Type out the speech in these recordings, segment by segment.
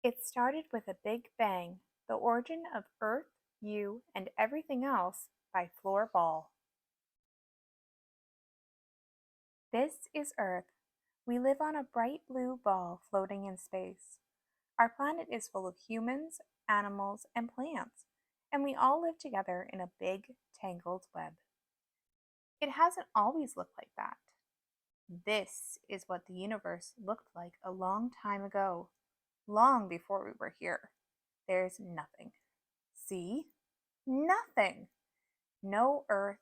It started with a big bang, the origin of Earth, you, and everything else by Floor Bal. This is Earth. We live on a bright blue ball floating in space. Our planet is full of humans, animals, and plants, and we all live together in a big, tangled web. It hasn't always looked like that. This is what the universe looked like a long time ago, long before we were here. There's nothing. See? Nothing. No earth,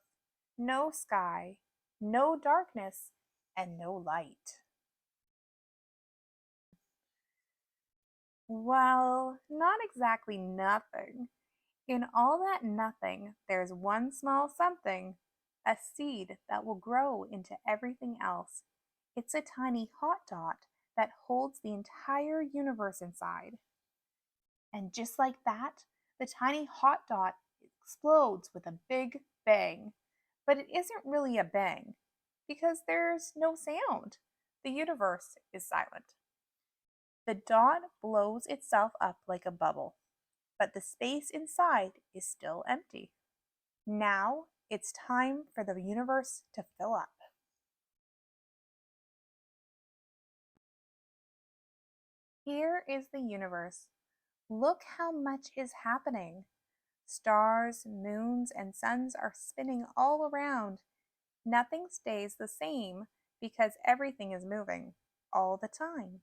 no sky, no darkness, and no light. Well, not exactly nothing. In all that nothing, there's one small something, a seed that will grow into everything else. It's a tiny hot dot that holds the entire universe inside. And just like that, the tiny hot dot explodes with a big bang. But it isn't really a bang because there's no sound. The universe is silent. The dot blows itself up like a bubble, but the space inside is still empty. Now it's time for the universe to fill up. Here is the universe. Look how much is happening. Stars, moons, and suns are spinning all around. Nothing stays the same because everything is moving all the time.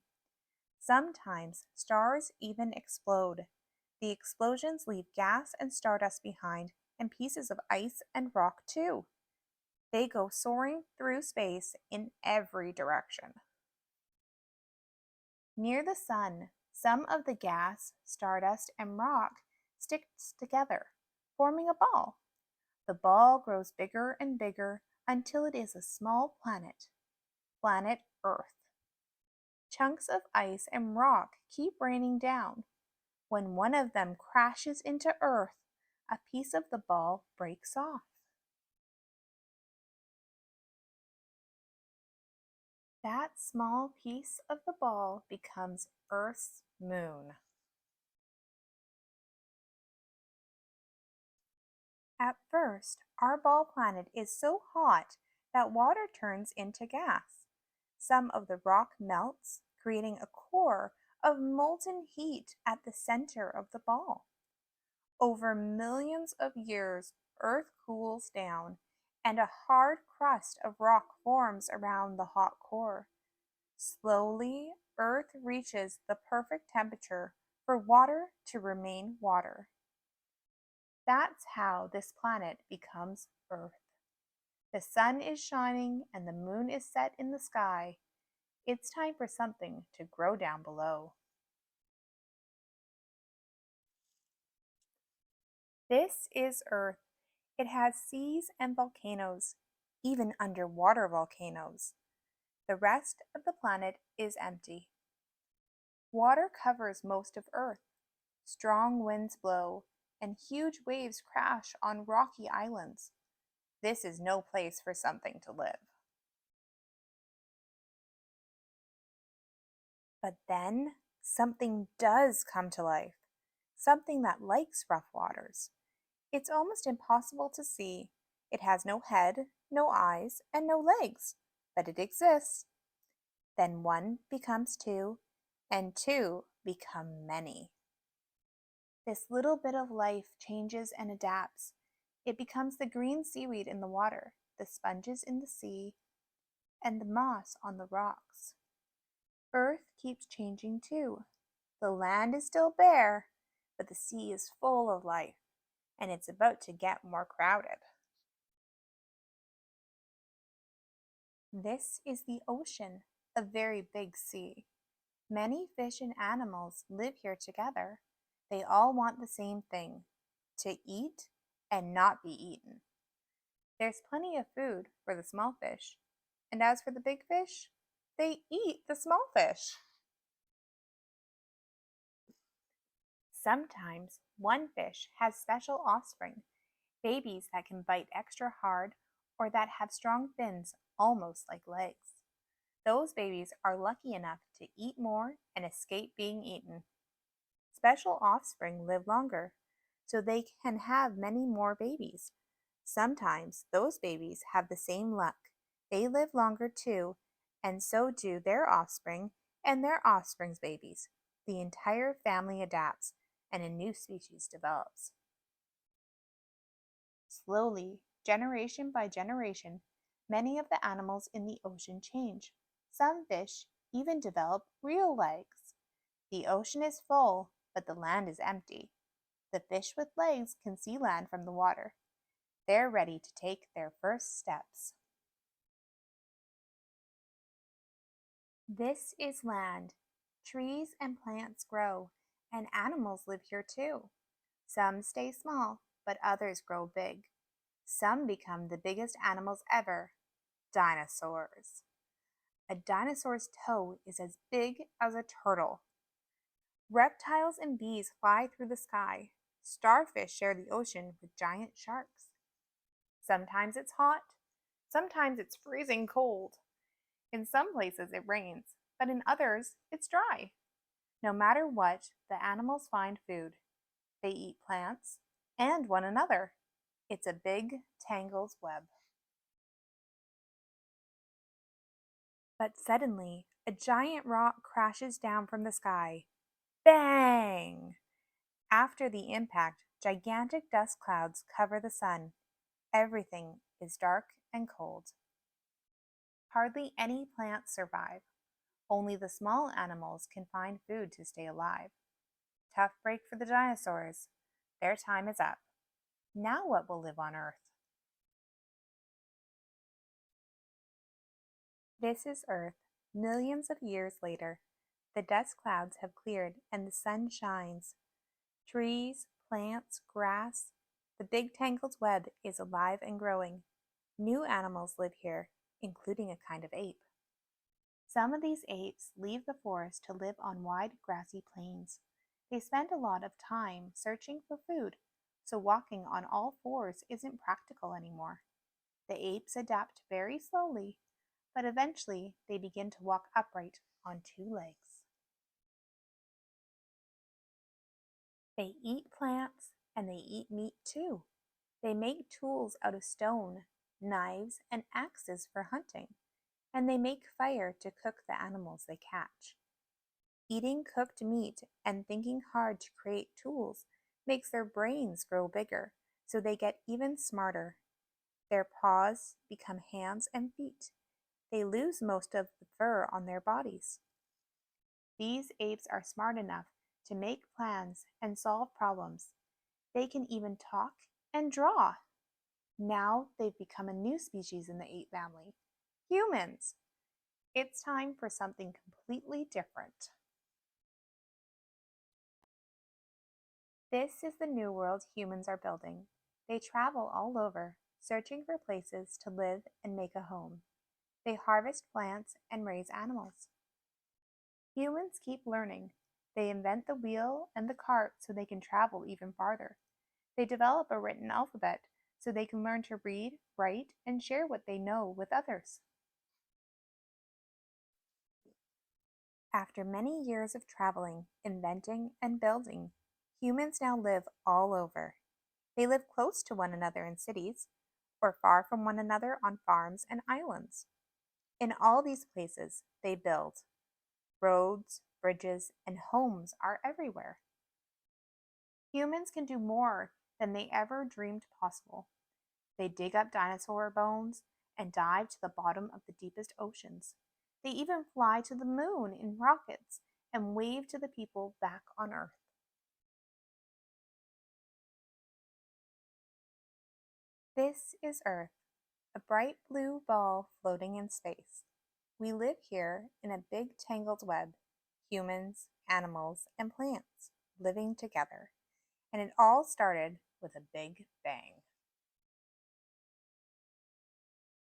Sometimes stars even explode. The explosions leave gas and stardust behind and pieces of ice and rock too. They go soaring through space in every direction. Near the sun, some of the gas, stardust, and rock sticks together, forming a ball. The ball grows bigger and bigger until it is a small planet, planet Earth. Chunks of ice and rock keep raining down. When one of them crashes into Earth, a piece of the ball breaks off. That small piece of the ball becomes Earth's moon. At first, our ball planet is so hot that water turns into gas. Some of the rock melts, creating a core of molten heat at the center of the ball. Over millions of years, Earth cools down, and a hard crust of rock forms around the hot core. Slowly, Earth reaches the perfect temperature for water to remain water. That's how this planet becomes Earth. The sun is shining and the moon is set in the sky. It's time for something to grow down below. This is Earth. It has seas and volcanoes, even underwater volcanoes. The rest of the planet is empty. Water covers most of Earth. Strong winds blow, and huge waves crash on rocky islands. This is no place for something to live. But then something does come to life, something that likes rough waters. It's almost impossible to see. It has no head, no eyes, and no legs, but it exists. Then one becomes two, and two become many. This little bit of life changes and adapts. It becomes the green seaweed in the water, the sponges in the sea, and the moss on the rocks. Earth keeps changing too. The land is still bare, but the sea is full of life, and it's about to get more crowded. This is the ocean, a very big sea. Many fish and animals live here together. They all want the same thing, to eat and not be eaten. There's plenty of food for the small fish, and as for the big fish, they eat the small fish. Sometimes one fish has special offspring, babies that can bite extra hard or that have strong fins almost like legs. Those babies are lucky enough to eat more and escape being eaten. special offspring live longer, so they can have many more babies. Sometimes those babies have the same luck. They live longer too, and so do their offspring and their offspring's babies. The entire family adapts, and a new species develops. Slowly, generation by generation, many of the animals in the ocean change. Some fish even develop real legs. The ocean is full, but the land is empty. The fish with legs can see land from the water. They're ready to take their first steps. This is land. Trees and plants grow, and animals live here too. Some stay small, but others grow big. Some become the biggest animals ever, dinosaurs. A dinosaur's toe is as big as a turtle. Reptiles and bees fly through the sky. Starfish share the ocean with giant sharks. Sometimes it's hot, sometimes it's freezing cold. In some places it rains, but in others it's dry. No matter what, the animals find food. They eat plants and one another. It's a big, tangled web. But suddenly, a giant rock crashes down from the sky. Bang! After the impact, gigantic dust clouds cover the sun. Everything is dark and cold. Hardly any plants survive. Only the small animals can find food to stay alive. Tough break for the dinosaurs. Their time is up. Now what will live on Earth? This is Earth, millions of years later. The dust clouds have cleared and the sun shines. Trees, plants, grass. The big tangled web is alive and growing. New animals live here, including a kind of ape. Some of these apes leave the forest to live on wide grassy plains. They spend a lot of time searching for food, so walking on all fours isn't practical anymore. The apes adapt very slowly, but eventually they begin to walk upright on two legs. They eat plants and they eat meat too. They make tools out of stone, knives, and axes for hunting, and they make fire to cook the animals they catch. Eating cooked meat and thinking hard to create tools makes their brains grow bigger, so they get even smarter. Their paws become hands and feet. They lose most of the fur on their bodies. These apes are smart enough to make plans and solve problems. They can even talk and draw. Now they've become a new species in the ape family, humans. It's time for something completely different. This is the new world humans are building. They travel all over, searching for places to live and make a home. They harvest plants and raise animals. Humans keep learning. They invent the wheel and the cart so they can travel even farther. They develop a written alphabet so they can learn to read, write, and share what they know with others. After many years of traveling, inventing, and building, humans now live all over. They live close to one another in cities, or far from one another on farms and islands. In all these places, they build. Roads, bridges, and homes are everywhere. Humans can do more than they ever dreamed possible. They dig up dinosaur bones and dive to the bottom of the deepest oceans. They even fly to the moon in rockets and wave to the people back on Earth. This is Earth, a bright blue ball floating in space. We live here in a big tangled web, humans, animals, and plants living together. And it all started with a big bang.